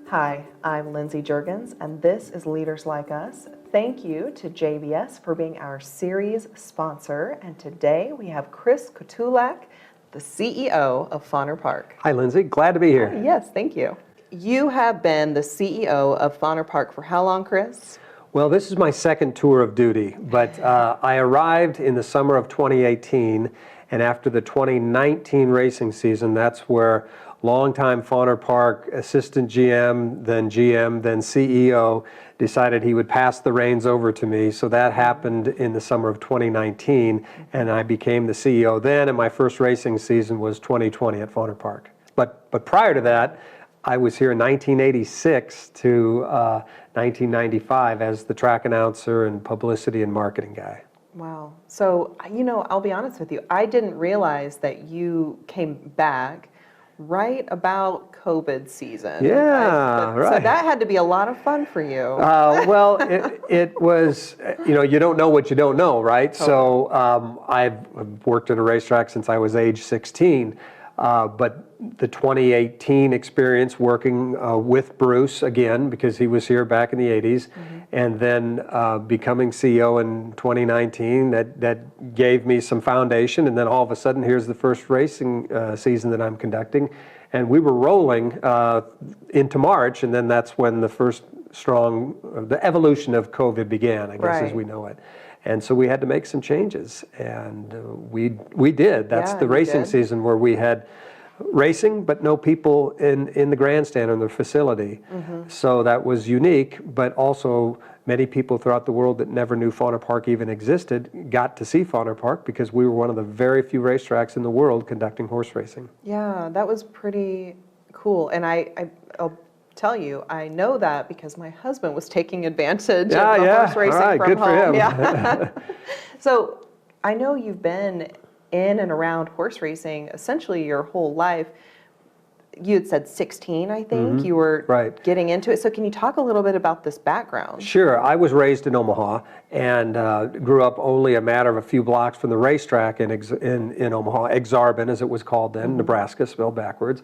Hi, I'm Lindsay Juergens, and this is Leaders Like Us. Thank you to JBS for being our series sponsor. And today we have Chris Kotulak, the CEO of Fauner Park. Hi, Lindsay. Glad to be here. Hi, yes, thank you. You have been the CEO of Fauner Park for how long, Chris? Well, this is my second tour of duty, but I arrived in the summer of 2018, and after the 2019 racing season, that's where longtime Fauner Park assistant GM, then CEO, decided he would pass the reins over to me. So that happened in the summer of 2019, and I became the CEO then, and my first racing season was 2020 at Fauner Park. But prior to that, I was here in 1986 to 1995 as the track announcer and publicity and marketing guy. Wow. So, I'll be honest with you, I didn't realize that you came back right about COVID season. Yeah, right. So that had to be a lot of fun for you. Well, it was, you don't know what you don't know, right? Totally. So I've worked at a racetrack since I was age 16. But the 2018 experience working with Bruce again, because he was here back in the 80s, and then becoming CEO in 2019, that gave me some foundation. And then all of a sudden, here's the first racing season that I'm conducting. And we were rolling into March, and then that's when the first the evolution of COVID began, I guess, as we know it. And so we had to make some changes, and we did. That's the racing season where we had racing, but no people in the grandstand or the facility. So that was unique, but also many people throughout the world that never knew Fauner Park even existed got to see Fauner Park because we were one of the very few racetracks in the world conducting horse racing. Yeah, that was pretty cool. And I'll tell you, I know that because my husband was taking advantage of the horse racing from good home. For him. Yeah. So I know you've been in and around horse racing essentially your whole life. You had said 16, I think. You were getting into it. So can you talk a little bit about this background? Sure. I was raised in Omaha and grew up only a matter of a few blocks from the racetrack in Omaha, Exarban as it was called then, Nebraska, spelled backwards.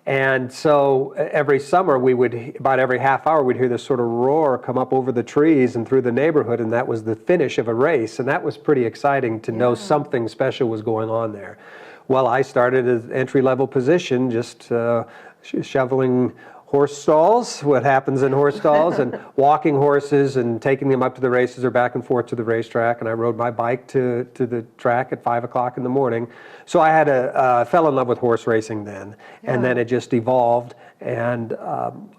And so every summer about every half hour, we'd hear this sort of roar come up over the trees and through the neighborhood, and that was the finish of a race. And that was pretty exciting to know something special was going on there. Well, I started as entry-level position, just shoveling horse stalls, what happens in horse stalls, and walking horses and taking them up to the races or back and forth to the racetrack. And I rode my bike to the track at 5 o'clock in the morning. So I had fell in love with horse racing then, and then it just evolved. And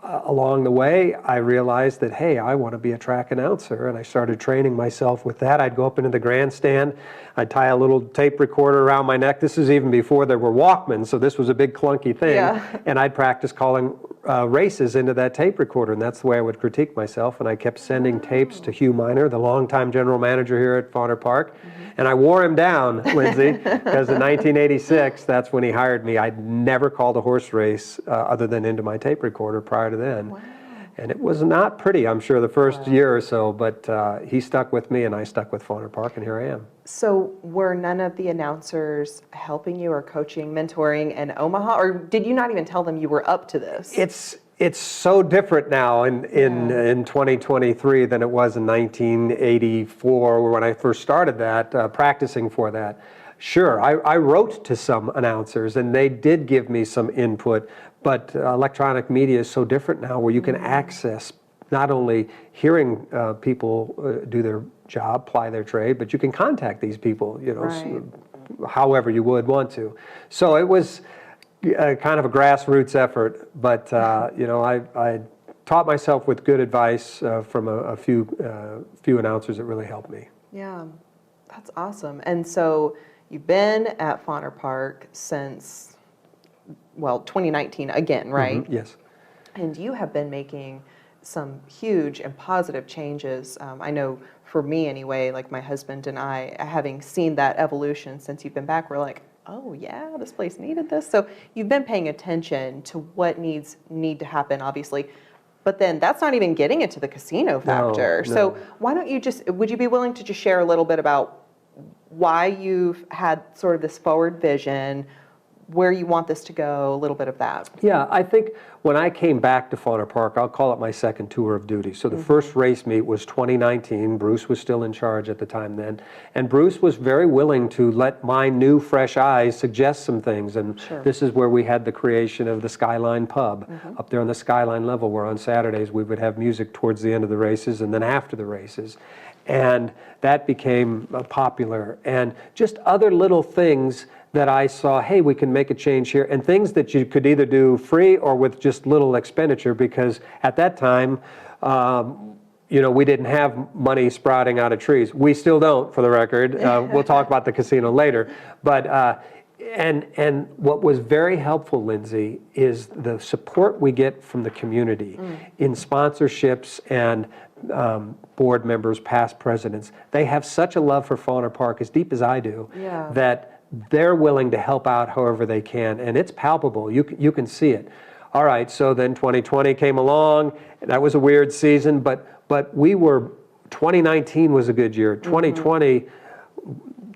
along the way, I realized that, hey, I want to be a track announcer, and I started training myself with that. I'd go up into the grandstand, I'd tie a little tape recorder around my neck. This is even before there were Walkmans, so this was a big clunky thing. And I'd practice calling races into that tape recorder, and that's the way I would critique myself. And I kept sending tapes to Hugh Miner, the longtime general manager here at Fauner Park. And I wore him down, Lindsay, because in 1986, that's when he hired me. I'd never called a horse race other than into my tape recorder prior to then. Wow. And it was not pretty, I'm sure, the first year or so, but he stuck with me and I stuck with Fauner Park, and here I am. So were none of the announcers helping you or coaching, mentoring in Omaha, or did you not even tell them you were up to this? It's so different now in 2023 than it was in 1984 when I first started that, practicing for that. Sure, I wrote to some announcers and they did give me some input, but electronic media is so different now where you can access not only hearing people do their job, ply their trade, but you can contact these people, however you would want to. So it was kind of a grassroots effort, but I taught myself with good advice from a few announcers that really helped me. Yeah, that's awesome. And so you've been at Fauner Park since, 2019 again, right? Yes. And you have been making some huge and positive changes. I know for me anyway, like my husband and I, having seen that evolution since you've been back, we're like, oh yeah, this place needed this. So you've been paying attention to what need to happen, obviously. But then that's not even getting into the casino factor. No. So why don't you would you be willing to just share a little bit about why you've had sort of this forward vision, where you want this to go, a little bit of that. Yeah, I think when I came back to Fauner Park, I'll call it my second tour of duty. So the first race meet was 2019. Bruce was still in charge at the time then. And Bruce was very willing to let my new, fresh eyes suggest some things. And this is where we had the creation of the Skyline Pub up there on the Skyline level, where on Saturdays we would have music towards the end of the races and then after the races. And that became popular. And just other little things that I saw, hey, we can make a change here, and things that you could either do free or with just little expenditure, because at that time, we didn't have money sprouting out of trees. We still don't, for the record. We'll talk about the casino later. But and what was very helpful, Lindsay, is the support we get from the community in sponsorships and board members, past presidents. They have such a love for Fauner Park, as deep as I do, that they're willing to help out however they can, and it's palpable. You can see it. All right, so then 2020 came along. That was a weird season, but 2019 was a good year. 2020,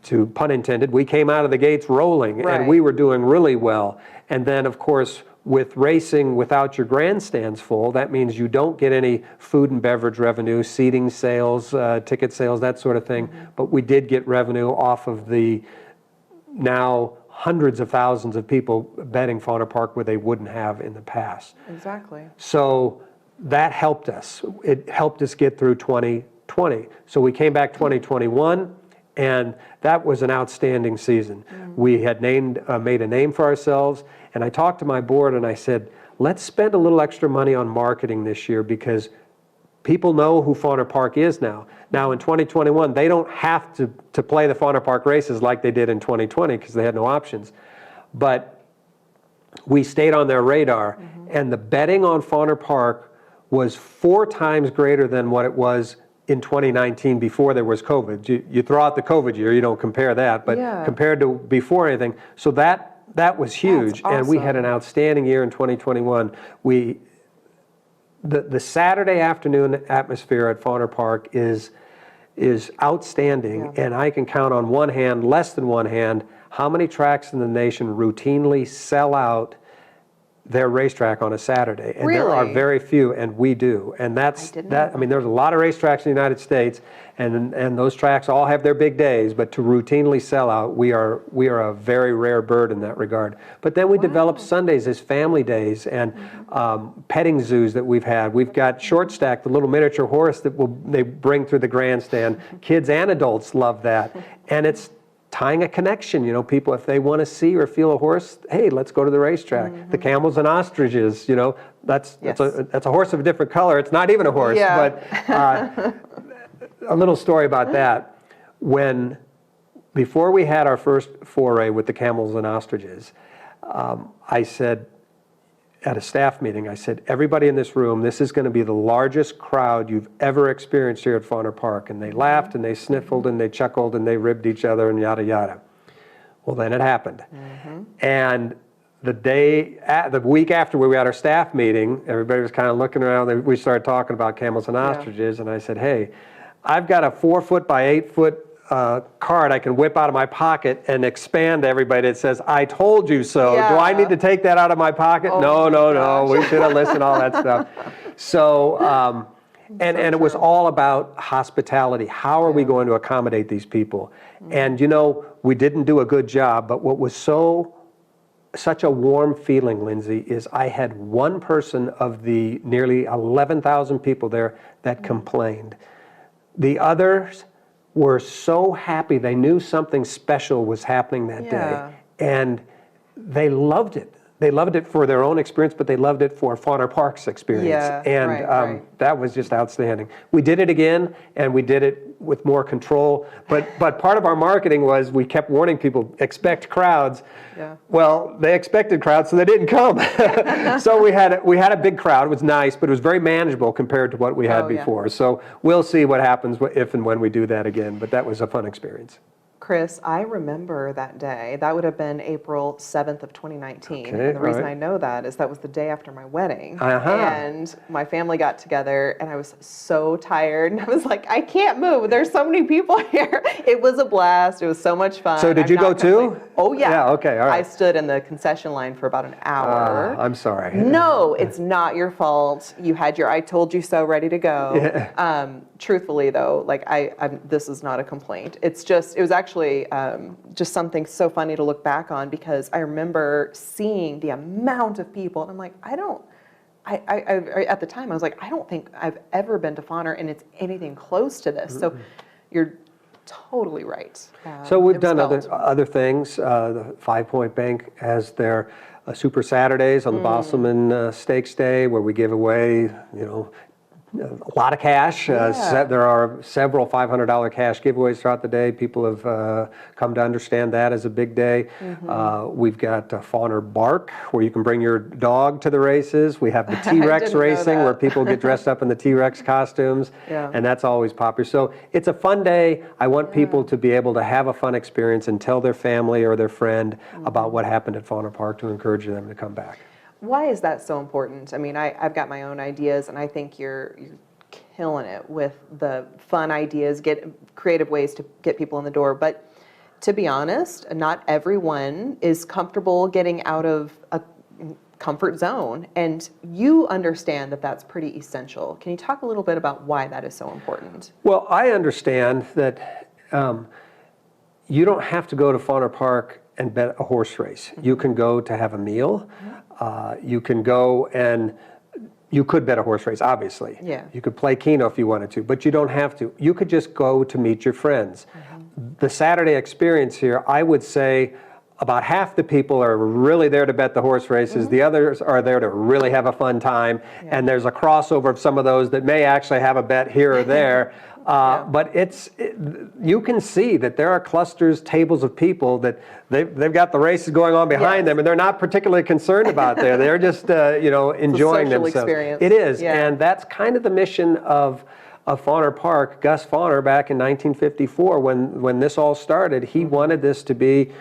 to pun intended, we came out of the gates rolling, and we were doing really well. And then, of course, with racing without your grandstands full, that means you don't get any food and beverage revenue, seating sales, ticket sales, that sort of thing. But we did get revenue off of the now hundreds of thousands of people betting Fauner Park where they wouldn't have in the past. Exactly. So that helped us. It helped us get through 2020. So we came back 2021, and that was an outstanding season. We had made a name for ourselves, and I talked to my board and I said, let's spend a little extra money on marketing this year, because people know who Fauner Park is now. Now in 2021, they don't have to play the Fauner Park races like they did in 2020, because they had no options. But we stayed on their radar, and the betting on Fauner Park was 4 times greater than what it was in 2019 before there was COVID. You throw out the COVID year, you don't compare that, but compared to before anything. So that was huge, and we had an outstanding year in 2021. The Saturday afternoon atmosphere at Fauner Park is outstanding, and I can count on one hand, less than one hand, how many tracks in the nation routinely sell out their racetrack on a Saturday. And there are very few, and we do. And that's that. I mean, there's a lot of racetracks in the United States, and those tracks all have their big days, but to routinely sell out, we are a very rare bird in that regard. But then we developed Sundays as family days, and petting zoos that we've had. We've got Short Stack, the little miniature horse that they bring through the grandstand. Kids and adults love that. And it's tying a connection, people, if they want to see or feel a horse, hey, let's go to the racetrack. The camels and ostriches, that's a horse of a different color. It's not even a horse, but a little story about that. Before we had our first foray with the camels and ostriches, I said at a staff meeting, I said, everybody in this room, this is going to be the largest crowd you've ever experienced here at Fauner Park. And they laughed and they sniffled and they chuckled and they ribbed each other and yada yada. Well, then it happened. And the week after we were at our staff meeting, everybody was kind of looking around. We started talking about camels and ostriches, and I said, hey, I've got a 4-foot by 8-foot card I can whip out of my pocket and expand to everybody that says, I told you so. Do I need to take that out of my pocket? No. We should have listened to all that stuff. So, and it was all about hospitality. How are we going to accommodate these people? And we didn't do a good job, but what was such a warm feeling, Lindsay, is I had one person of the nearly 11,000 people there that complained. The others were so happy. They knew something special was happening that day, and they loved it. They loved it for their own experience, but they loved it for Fauner Park's experience. That was just outstanding. We did it again, and we did it with more control. But part of our marketing was we kept warning people, expect crowds. Well, they expected crowds, so they didn't come. So we had a big crowd. It was nice, but it was very manageable compared to what we had before. So we'll see what happens if and when we do that again. But that was a fun experience. Chris, I remember that day. That would have been April 7th of 2019. Okay, And the reason all right. I know that is that was the day after my wedding. Uh-huh. And my family got together and I was so tired. And I was like, I can't move. There's so many people here. It was a blast. It was so much fun. So did I'm you go not too? complaining. Oh, yeah. Yeah, okay, all right. I stood in the concession line for about an hour. I'm sorry. No, it's not your fault. You had your I told you so ready to go. Yeah. Truthfully, though, like this is not a complaint. It was actually just something so funny to look back on because I remember seeing the amount of people, and I'm like, at the time I was like, I don't think I've ever been to Fauner and it's anything close to this. So you're totally right. So we've It was done felt. other things. The Five Point Bank has their Super Saturdays on the Bosselman Stakes Day, where we give away, a lot of cash. Yeah. There are several $500 cash giveaways throughout the day. People have come to understand that as a big day. We've got Fauner Bark, where you can bring your dog to the races. We have the T-Rex didn't know racing, that. where people get dressed up in the T-Rex costumes, Yeah. and that's always popular. So it's a fun day. I want people to be able to have a fun experience and tell their family or their friend about what happened at Fauner Park to encourage them to come back. Why is that so important? I mean, I've got my own ideas, and I think you're killing it with the fun ideas, get creative ways to get people in the door. But to be honest, not everyone is comfortable getting out of a comfort zone, and you understand that that's pretty essential. Can you talk a little bit about why that is so important? Well, I understand that you don't have to go to Fauner Park and bet a horse race. You can go to have a meal. You can go and you could bet a horse race, obviously. Yeah. You could play Keno if you wanted to, but you don't have to. You could just go to meet your friends. The Saturday experience here, I would say about half the people are really there to bet the horse races. The others are there to really have a fun time. And there's a crossover of some of those that may actually have a bet here or there. But you can see that there are clusters, tables of people that they've got the races going on behind them, and they're not particularly concerned about there. They're just enjoying social themselves. experience. It is, Yeah. and that's kind of the mission of Fauner Park. Gus Fauner, back in 1954, when this all started, he wanted this to be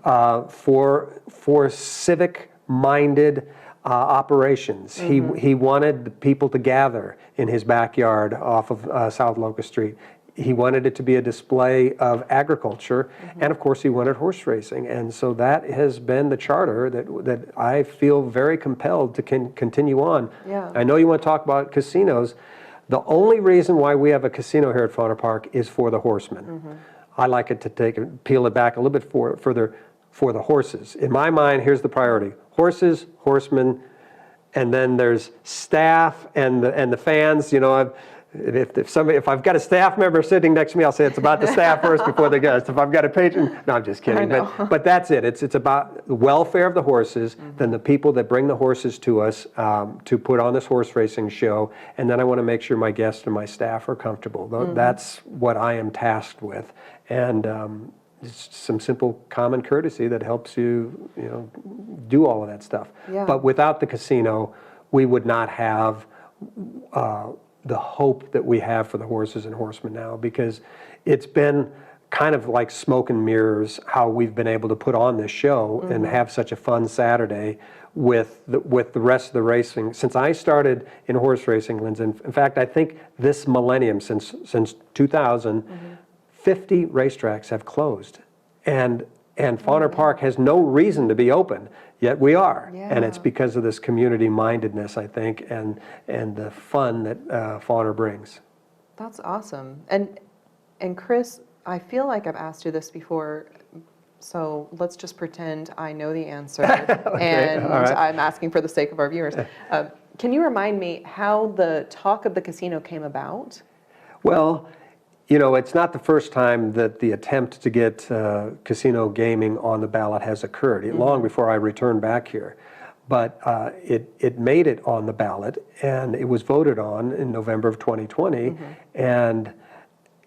for civic-minded operations. He wanted the people to gather in his backyard off of South Locust Street. He wanted it to be a display of agriculture, and of course he wanted horse racing. And so that has been the charter that I feel very compelled to continue on. Yeah. I know you want to talk about casinos. The only reason why we have a casino here at Fauner Park is for the horsemen. I like it to peel it back a little bit further for the horses. In my mind, here's the priority: horses, horsemen, and then there's staff and the fans. If I've got a staff member sitting next to me, I'll say it's about the staff first before the guests. If I've got a patron, no, I'm just kidding. I know. But that's it. It's about the welfare of the horses, then the people that bring the horses to us to put on this horse racing show, and then I want to make sure my guests and my staff are comfortable. That's what I am tasked with, and it's some simple common courtesy that helps you, do all of that stuff. Yeah. But without the casino, we would not have the hope that we have for the horses and horsemen now, because it's been kind of like smoke and mirrors how we've been able to put on this show and have such a fun Saturday with the rest of the racing. Since I started in horse racing, Lindsay, in fact, I think this millennium, since 2000, 50 racetracks have closed, and Fauner Park has no reason to be open, yet we are. And it's Yeah. because of this community mindedness, I think, and the fun that Fauner brings. That's awesome. And Chris, I feel like I've asked you this before, so let's just pretend I know the answer. And all right. I'm asking for the sake of our viewers. Can you remind me how the talk of the casino came about? Well, it's not the first time that the attempt to get casino gaming on the ballot has occurred, long before I returned back here. But it made it on the ballot, and it was voted on in November of 2020. And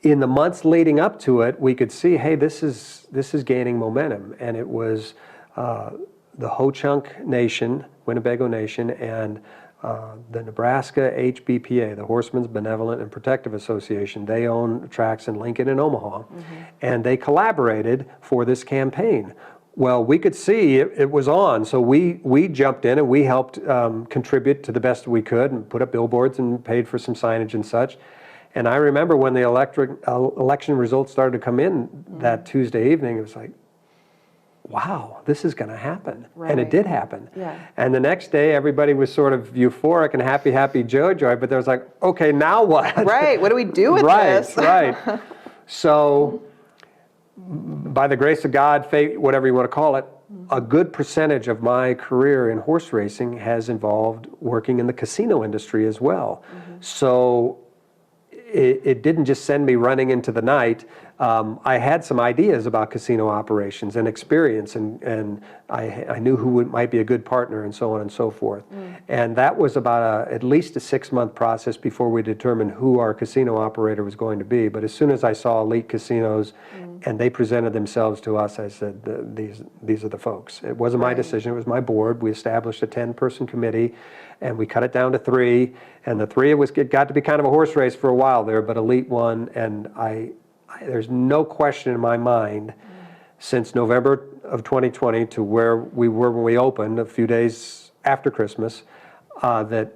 in the months leading up to it, we could see, hey, this is gaining momentum. And it was the Ho-Chunk Nation, Winnebago Nation, and The Nebraska HBPA, the Horsemen's Benevolent and Protective Association, they own tracks in Lincoln and Omaha, and they collaborated for this campaign. Well, we could see it was on, so we jumped in and we helped contribute to the best we could and put up billboards and paid for some signage and such. And I remember when the election results started to come in that Tuesday evening, it was like, wow, this is going to happen. Right. And it did happen. Yeah. And the next day, everybody was sort of euphoric and happy joy, but there was like, okay, now what? Right, what do we do with this? Right. So, by the grace of God, fate, whatever you want to call it, a good percentage of my career in horse racing has involved working in the casino industry as well. So, it didn't just send me running into the night. I had some ideas about casino operations and experience, and I knew who might be a good partner and so on and so forth. And that was about at least a 6-month process before we determined who our casino operator was going to be. But as soon as I saw Elite Casinos and they presented themselves to us, I said, these are the folks. It wasn't my decision, it was my board. We established a 10-person committee and we cut it down to 3. And the 3, it got to be kind of a horse race for a while there, but Elite won. And there's no question in my mind since November of 2020 to where we were when we opened a few days after Christmas, that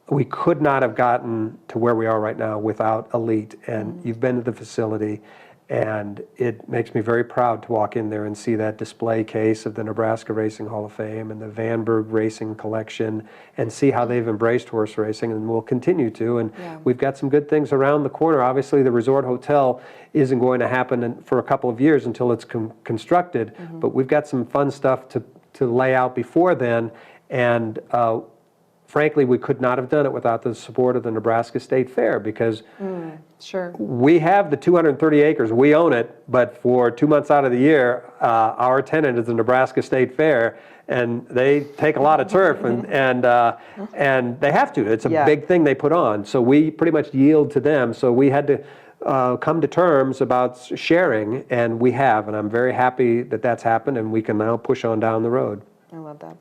we could not have gotten to where we are right now without Elite. And you've been to the facility, and it makes me very proud to walk in there and see that display case of the Nebraska Racing Hall of Fame and the Vanberg Racing Collection, and see how they've embraced horse racing and will continue to. And we've got some good things around the corner. Obviously, the resort hotel isn't going to happen for a couple of years until it's constructed, but we've got some fun stuff to lay out before then. And frankly, we could not have done it without the support of the Nebraska State Fair, because we have the 230 acres, we own it, but for 2 months out of the year, our tenant is the Nebraska State Fair, and they take a lot of turf, and they have to. It's a big thing they put on, so we pretty much yield to them. So we had to come to terms about sharing, and we have, and I'm very happy that that's happened, and we can now push on down the road. I love that.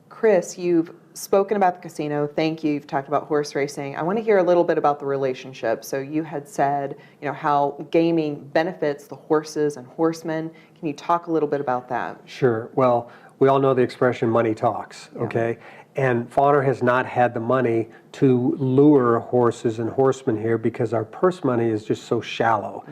Chris, you've spoken about the casino. Thank you. You've talked about horse racing. I want to hear a little bit about the relationship. So you had said, how gaming benefits the horses and horsemen. Can you talk a little bit about that? Sure. Well, we all know the expression money talks, okay? And Fauner has not had the money to lure horses and horsemen here because our purse money is just so shallow.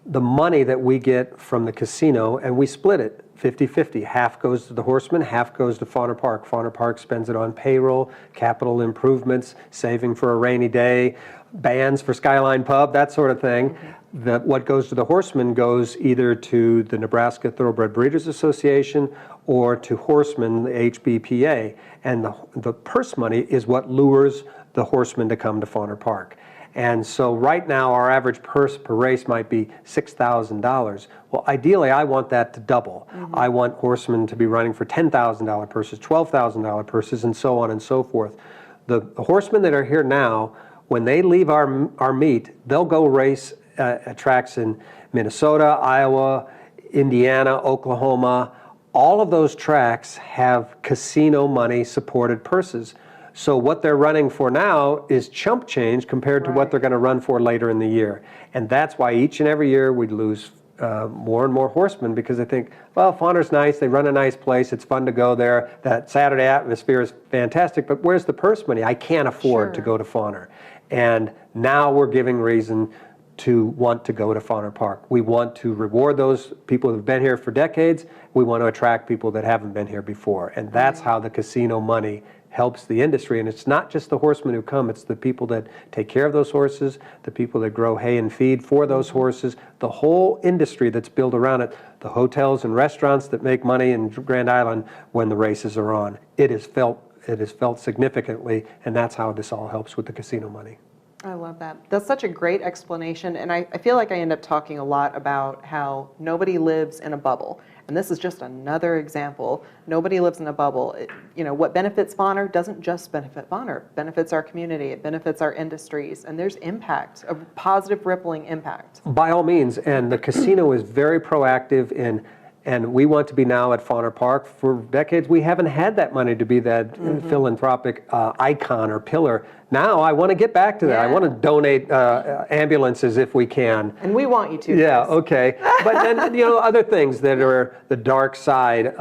The money that we get from the casino, and we split it 50-50. Half goes to the horsemen, half goes to Fauner Park. Fauner Park spends it on payroll, capital improvements, saving for a rainy day, bands for Skyline Pub, that sort of thing. What goes to the horsemen goes either to the Nebraska Thoroughbred Breeders Association or to horsemen, the HBPA. And the purse money is what lures the horsemen to come to Fauner Park. And so right now, our average purse per race might be $6,000. Well, ideally, I want that to double. I want horsemen to be running for $10,000 purses, $12,000 purses, and so on and so forth. The horsemen that are here now, when they leave our meet, they'll go race at tracks in Minnesota, Iowa, Indiana, Oklahoma. All of those tracks have casino money supported purses. So what they're running for now is chump change compared to what they're going to run for later in the year. And that's why each and every year we lose more and more horsemen, because they think, well, Fauner's nice, they run a nice place, it's fun to go there, that Saturday atmosphere is fantastic, but where's the purse money? I can't afford to go to Fauner. And now we're giving reason to want to go to Fauner Park. We want to reward those people who've been here for decades. We want to attract people that haven't been here before. And that's how the casino money helps the industry. And it's not just the horsemen who come, it's the people that take care of those horses, the people that grow hay and feed for those horses, the whole industry that's built around it, the hotels and restaurants that make money in Grand Island when the races are on. It is felt significantly, and that's how this all helps with the casino money. I love that. That's such a great explanation, and I feel like I end up talking a lot about how nobody lives in a bubble. And this is just another example. Nobody lives in a bubble. What benefits Fauner doesn't just benefit Fauner. It benefits our community. It benefits our industries. And there's impact, a positive rippling impact. By all means. And the casino is very proactive in And we want to be now at Fauner Park. For decades, we haven't had that money to be that philanthropic icon or pillar. Now I want to get back to that. I Yeah. want to donate ambulances if we can. And we want you to. Yeah, Chris. okay. But then, other things that are the dark side,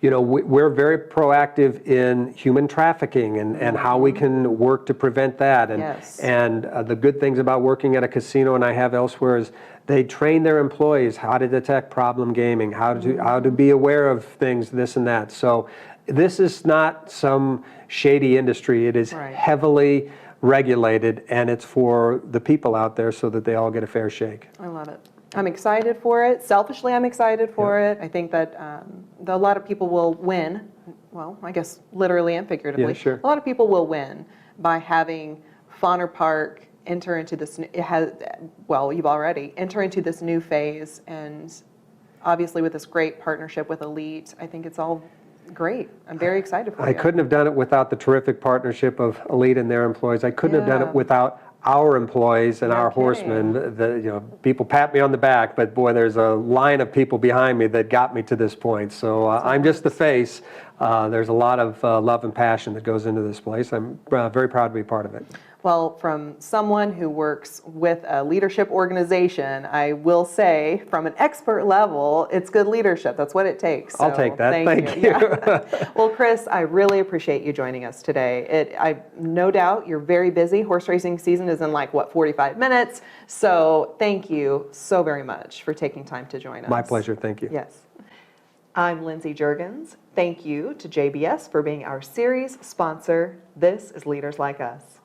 we're very proactive in human trafficking and how we can work to prevent that. And, Yes. and the good things about working at a casino, and I have elsewhere, is they train their employees how to detect problem gaming, how to be aware of things, this and that. So this is not some shady industry. It is Right. heavily regulated, and it's for the people out there so that they all get a fair shake. I love it. I'm excited for it. Selfishly, I'm excited for it. I think that a lot of people will win. Well, I guess literally and figuratively. Yeah, sure. A lot of people will win by having Fauner Park enter into this. You've already enter into this new phase, and obviously with this great partnership with Elite, I think it's all great. I'm very excited for I you. couldn't have done it without the terrific partnership of Elite and their employees. I couldn't have done Yeah. it without our employees and No our kidding. horsemen. People pat me on the back, but boy, there's a line of people behind me that got me to this point. So I'm just the face. There's a lot of love and passion that goes into this place. I'm very proud to be part of it. Well, from someone who works with a leadership organization, I will say from an expert level, it's good leadership. That's what it takes. I'll So take that. Thank you. Yeah. Well, Chris, I really appreciate you joining us today. I no doubt you're very busy. Horse racing season is in 45 minutes. So thank you so very much for taking time to join us. My pleasure. Thank you. Yes. I'm Lindsay Juergens. Thank you to JBS for being our series sponsor. This is Leaders Like Us.